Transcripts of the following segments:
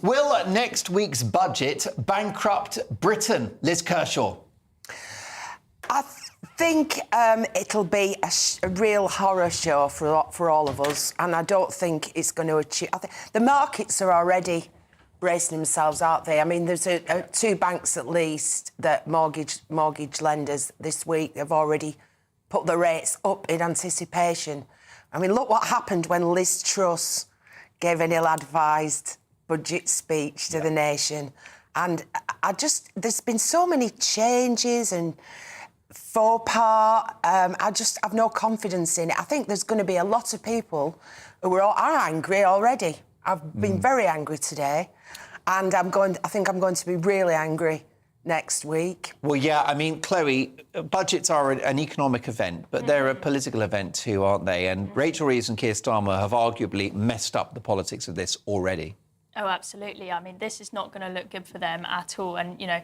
Will next week's budget bankrupt Britain? Liz Kershaw. I think it'll be a real horror show for all of us, and I don't think it's going to achieve... the markets are already bracing themselves, aren't they? I mean, there's two banks at least that mortgage lenders this week have already put the rates up in anticipation. I mean, look what happened when Liz Truss gave an ill-advised budget speech to the nation. And there's been so many changes and faux pas. I just have no confidence in it. I think there's going to be a lot of people who are angry already. I've been very angry today, and I think I'm going to be really angry next week. Well, yeah, I mean, Chloe, budgets are an economic event, but they're a political event too, aren't they? And Rachel Reeves and Keir Starmer have arguably messed up the politics of this already. Oh, absolutely. I mean, this is not going to look good for them at all. And, you know,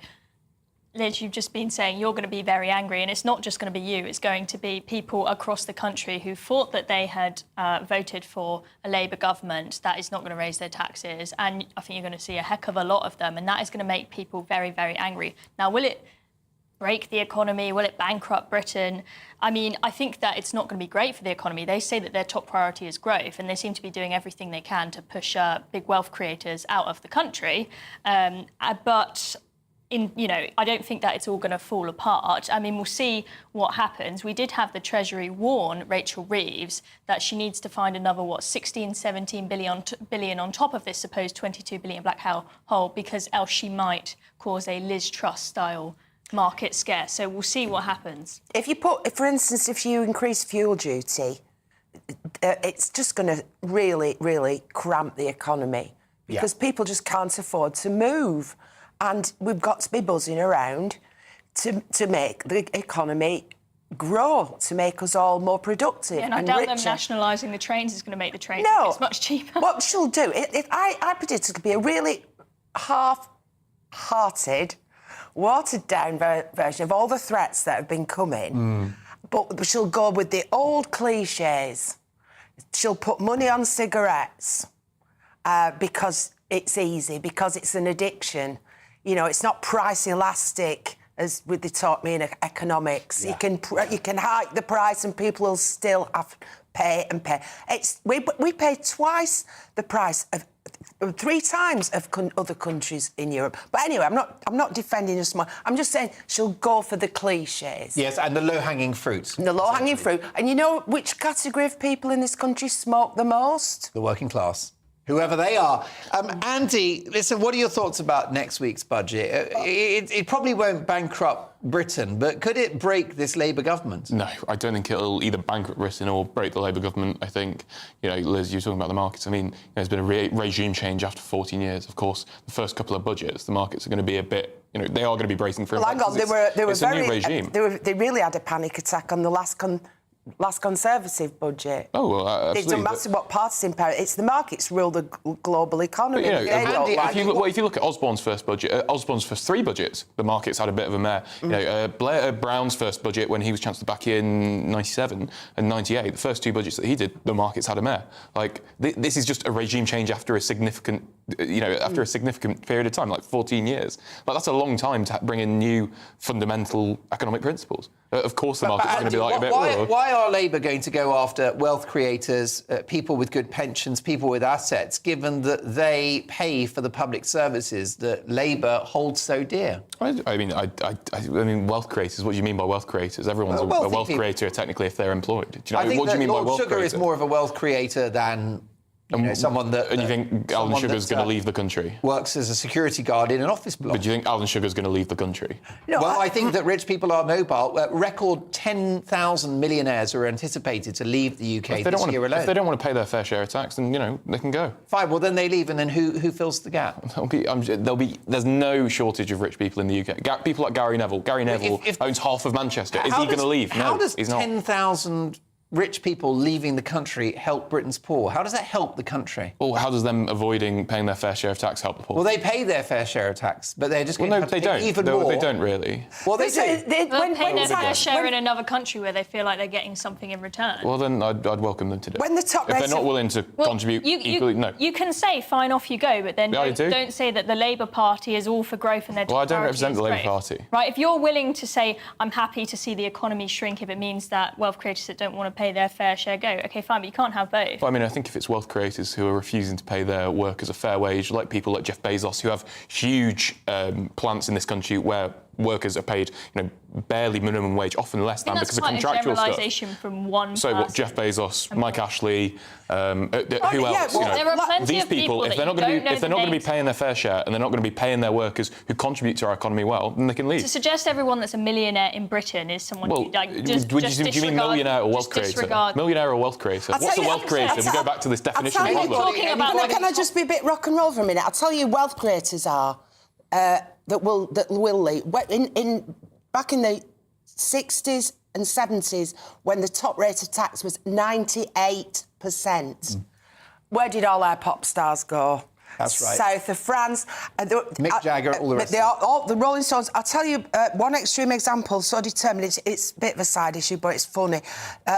Liz, you've just been saying you're going to be very angry, and it's not just going to be you. It's going to be people across the country who thought that they had voted for a Labour government that is not going to raise their taxes. And I think you're going to see a heck of a lot of them, and that is going to make people very, very angry. Now, will it break the economy? Will it bankrupt Britain? I mean, I think that it's not going to be great for the economy. They say that their top priority is growth, and they seem to be doing everything they can to push big wealth creators out of the country. But I don't think that it's all going to fall apart. I mean, we'll see what happens. We did have the Treasury warn Rachel Reeves that she needs to find another, 17 billion on top of this supposed 22 billion black hole, because else she might cause a Liz Truss-style market scare. So we'll see what happens. For instance, if you increase fuel duty, it's just going to really, really cramp the economy because people just can't afford to move. And we've got to be buzzing around to make the economy grow, to make us all more productive and I doubt richer. them nationalising the trains is going to make the trains it's much cheaper. What she'll do, I predict it'll be a really half-hearted, watered-down version of all the threats that have been coming. But she'll go with the old cliches. She'll put money on cigarettes because it's easy, because it's an addiction. You know, it's not price elastic, as they taught me in economics. Yeah. You can hike the price and people will still have to pay and pay. We pay twice the price of 3 times of other countries in Europe. But anyway, I'm not defending us more. I'm just saying she'll go for the cliches. Yes, and the low-hanging fruit. The low-hanging fruit. And you know which category of people in this country smoke the most? The working class. Whoever they are. Andy, listen, what are your thoughts about next week's budget? It probably won't bankrupt Britain, but could it break this Labour government? No, I don't think it'll either bankrupt Britain or break the Labour government. I think, Liz, you were talking about the markets. I mean, there's been a regime change after 14 years. Of course, the first couple of budgets, the markets are going to be a bit, they are going to be bracing for hang on, it's a new regime. They really had a panic attack on the last Conservative budget. Oh, well, absolutely. It doesn't matter what party's in power. It's the markets rule the global economy. But, if you look at Osborne's first budget, Osborne's first 3 budgets, the markets had a bit of a mare. Blair Brown's first budget, when he was Chancellor back in 97 and 98, the first 2 budgets that he did, the markets had a mare. Like, this is just a regime change after a significant, after a significant period of time, like 14 years. Like, that's a long time to bring in new fundamental economic principles. Of course, the market's going to be like a bit... Why are Labour going to go after wealth creators, people with good pensions, people with assets, given that they pay for the public services that Labour holds so dear? I mean, wealth creators. What do you mean by wealth creators? Everyone's a wealth creator, technically, if they're employed. Do you know, what do you mean by wealth creator? Sugar is more of a wealth creator than... someone that... And you think Alan Sugar's going to leave the country? Works as a security guard in an office block. But do you think Alan Sugar's going to leave the country? No, well, I think that rich people are mobile. Record 10,000 millionaires are anticipated to leave the UK this year alone. If they don't want to pay their fair share of tax, then, they can go. Fine, well, then they leave, and then who fills the gap? There's no shortage of rich people in the UK. People like Gary Neville. Gary Neville owns half of Manchester. Is he going to leave? No, how does he's not. 10,000 rich people leaving the country help Britain's poor? How does that help the country? Well, how does them avoiding paying their fair share of tax help the poor? Well, they pay their fair share of tax, but they're just going to have to pay even more. They don't really. Well, they do. They'll pay their fair share in another country where they feel like they're getting something in return. Well, then I'd welcome them to do it. When the top if they're not willing to contribute equally, no. You can say, fine, off you go, but then don't say that the Labour Party is all for growth and their Well, I don't represent the Labour growth. Party. Right, if you're willing to say, I'm happy to see the economy shrink if it means that wealth creators that don't want to pay their fair share go, OK, fine, but you can't have both. Well, I mean, I think if it's wealth creators who are refusing to pay their workers a fair wage, like people like Jeff Bezos, who have huge plants in this country where workers are paid, barely minimum wage, often less than because of contractual stuff. That's quite a generalisation from one person. So what? Jeff Bezos, Mike Ashley, who else? There are plenty these of people if they're not going to be paying their fair share and they're not going to be paying their workers who contribute to our economy well, then they can leave. To suggest everyone that's a millionaire in Britain is someone who just do you mean millionaire or wealth creator? Millionaire or wealth creator? What's a wealth creator? If we go back to this definition of problem. Can I just be a bit rock and roll for a minute? I'll tell you, wealth creators are that will leave. Back in the 60s and 70s, when the top rate of tax was 98%, where did all our pop stars go? That's right. South of France. Mick Jagger, all the rest. The Rolling Stones. I'll tell you one extreme example, so determined. It's a bit of a side issue, but it's funny.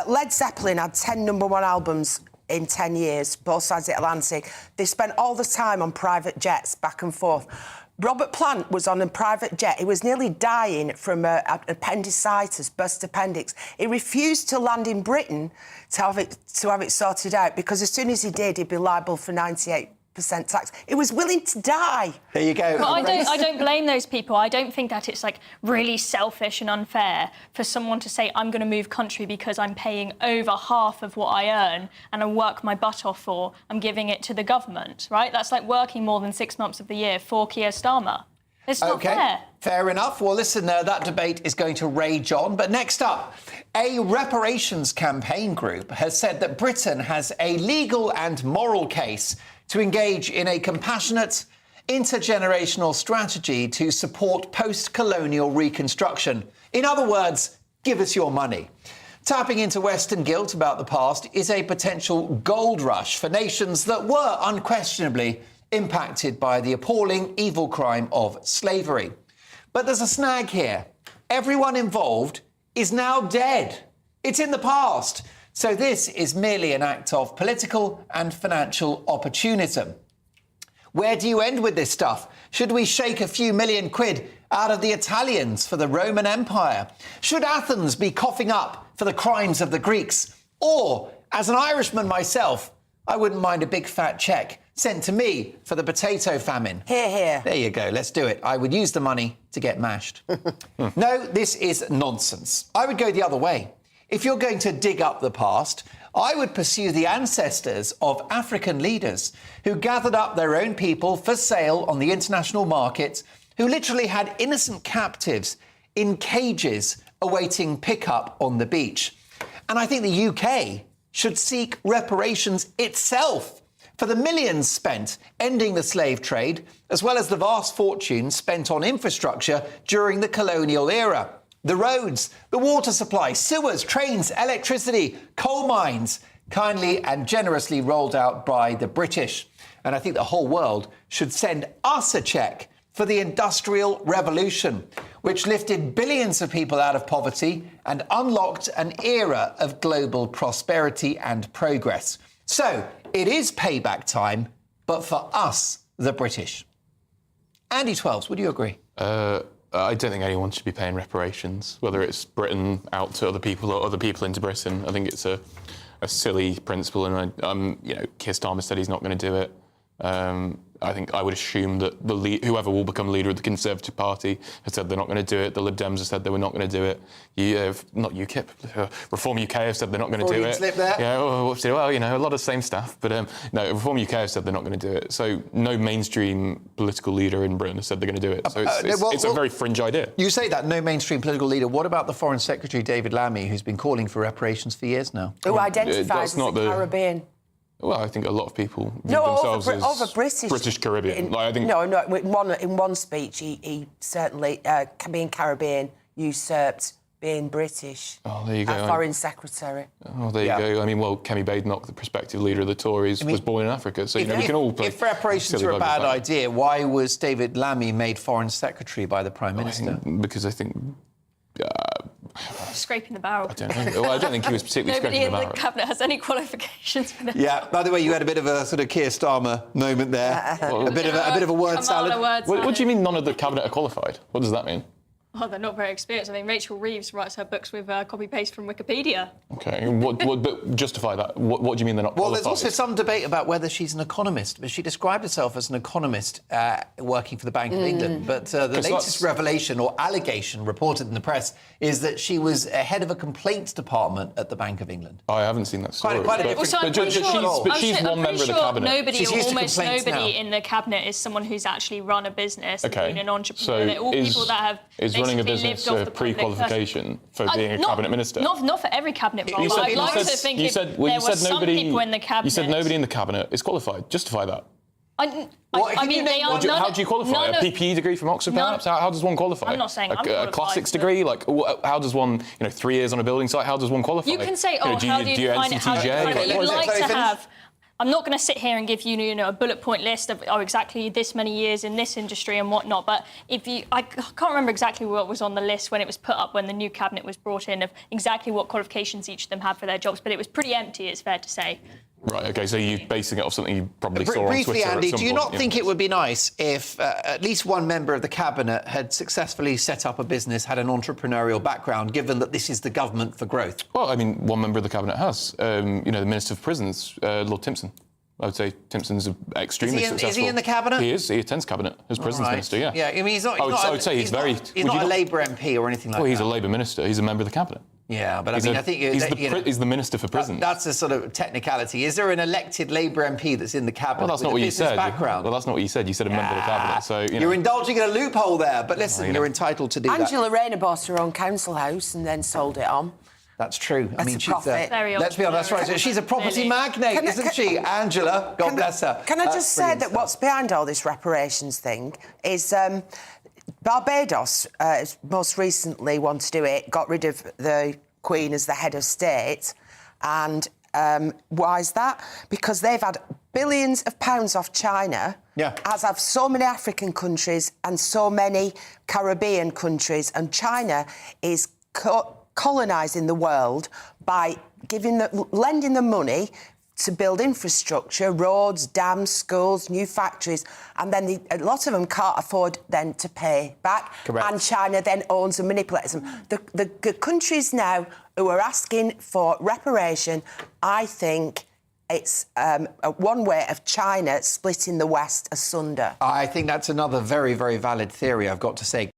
Led Zeppelin had 10 #1 albums in 10 years, both sides of the Atlantic. They spent all the time on private jets back and forth. Robert Plant was on a private jet. He was nearly dying from appendicitis, burst appendix. He refused to land in Britain to have it sorted out because as soon as he did, he'd be liable for 98% tax. He was willing to die. There you go. Well, I don't blame those people. I don't think that it's really selfish and unfair for someone to say, I'm going to move country because I'm paying over half of what I earn and I work my butt off for. I'm giving it to the government, right? That's like working more than 6 months of the year for Keir Starmer. It's not fair. Fair enough. Well, listen, that debate is going to rage on. But next up, a reparations campaign group has said that Britain has a legal and moral case to engage in a compassionate, intergenerational strategy to support post-colonial reconstruction. In other words, give us your money. Tapping into Western guilt about the past is a potential gold rush for nations that were unquestionably impacted by the appalling evil crime of slavery. But there's a snag here. Everyone involved is now dead. It's in the past. So this is merely an act of political and financial opportunism. Where do you end with this stuff? Should we shake a few million quid out of the Italians for the Roman Empire? Should Athens be coughing up for the crimes of the Greeks? Or, as an Irishman myself, I wouldn't mind a big fat cheque sent to me for the potato famine. Hear, hear. There you go, let's do it. I would use the money to get mashed. No, this is nonsense. I would go the other way. If you're going to dig up the past, I would pursue the ancestors of African leaders who gathered up their own people for sale on the international market, who literally had innocent captives in cages awaiting pickup on the beach. And I think the UK should seek reparations itself for the millions spent ending the slave trade, as well as the vast fortunes spent on infrastructure during the colonial era. The roads, the water supply, sewers, trains, electricity, coal mines, kindly and generously rolled out by the British. And I think the whole world should send us a cheque for the Industrial Revolution, which lifted billions of people out of poverty and unlocked an era of global prosperity and progress. So it is payback time, but for us, the British. Andy Twelves, would you agree? I don't think anyone should be paying reparations, whether it's Britain out to other people or other people into Britain. I think it's a silly principle, and Keir Starmer said he's not going to do it. I think I would assume that whoever will become leader of the Conservative Party has said they're not going to do it. The Lib Dems have said they were not going to do it. Not UKIP, Reform UK have said they're not going to do it. Slip there. Well, a lot of the same stuff. But no, Reform UK have said they're not going to do it. So no mainstream political leader in Britain has said they're going to do it. So it's a very fringe idea. You say that, no mainstream political leader. What about the Foreign Secretary, David Lammy, who's been calling for reparations for years now? Who identifies as a Caribbean? Well, I think a lot of people view themselves as British Caribbean. In one speech, he certainly, being Caribbean, usurped being British. Oh, there you go. Foreign Secretary. Oh, there you go. I mean, well, Kemi Badenoch, the prospective leader of the Tories, was born in Africa, so, we can all play. If reparations were a bad idea, why was David Lammy made Foreign Secretary by the Prime Minister? Because I think... Scraping the barrel. I don't know. Well, I don't think he was particularly scraping the barrel. Nobody in the cabinet has any qualifications for this. Yeah. By the way, you had a bit of a sort of Keir Starmer moment there. a bit of a word salad. What do you mean none of the cabinet are qualified? What does that mean? Oh, they're not very experienced. I mean, Rachel Reeves writes her books with copy-paste from Wikipedia. OK, but justify that. What do you mean they're not qualified? Well, there's also some debate about whether she's an economist, but she described herself as an economist working for the Bank of England. But the latest revelation or allegation reported in the press is that she was head of a complaints department at the Bank of England. I haven't seen that story. Quite a different... But she's one member of the cabinet. Nobody, or almost nobody in the cabinet is someone who's actually run a business and been an entrepreneur. They're all people that have... running a business pre-qualification for being a cabinet minister? Not for every cabinet role. I'd like to think if there were some people in the cabinet... You said nobody in the cabinet is qualified. Justify that. I mean, they are... How do you qualify? A PPE degree from Oxford, perhaps? How does one qualify? I'm not saying I'm a classics degree? Like, how does one, 3 years on a building site, how does one qualify? You can say, how do you define it? You'd like to have... I'm not going to sit here and give you, a bullet point list of exactly this many years in this industry and whatnot. But I can't remember exactly what was on the list when it was put up when the new cabinet was brought in of exactly what qualifications each of them had for their jobs. But it was pretty empty, it's fair to say. Right, OK, so you're basing it off something you probably saw on Twitter. Briefly, Andy, do you not think it would be nice if at least one member of the cabinet had successfully set up a business, had an entrepreneurial background, given that this is the government for growth? Well, I mean, one member of the cabinet has. The Minister for Prisons, Lord Timpson. I would say Timpson's extremely successful. Is he in the cabinet? He is. He attends cabinet as Prisons Minister, yeah. Yeah, I mean, he's not... I would say he's very... He's not a Labour MP or anything like that. Well, he's a Labour minister. He's a member of the cabinet. Yeah, but I think... He's the Minister for Prisons. That's a sort of technicality. Is there an elected Labour MP that's in the cabinet? Well, that's not what you said. Background? Well, that's not what you said. You said a member of the cabinet, so... You're indulging in a loophole there, but listen, you're entitled to do that. Angela Rayner bought her own council house and then sold it on. That's true. That's she's let's be honest, that's right. She's a property magnate, isn't she? Angela, God bless her. Can I just say that what's behind all this reparations thing is Barbados most recently wanted to do it, got rid of the Queen as the head of state, and why is that? Because they've had billions of pounds off China, as have so many African countries and so many Caribbean countries, and China is colonising the world by lending them money to build infrastructure, roads, dams, schools, new factories, and then a lot of them can't afford then to pay back. Correct. And China then owns and manipulates them. The countries now who are asking for reparation, I think it's one way of China splitting the West asunder. I think that's another very, very valid theory, I've got to say.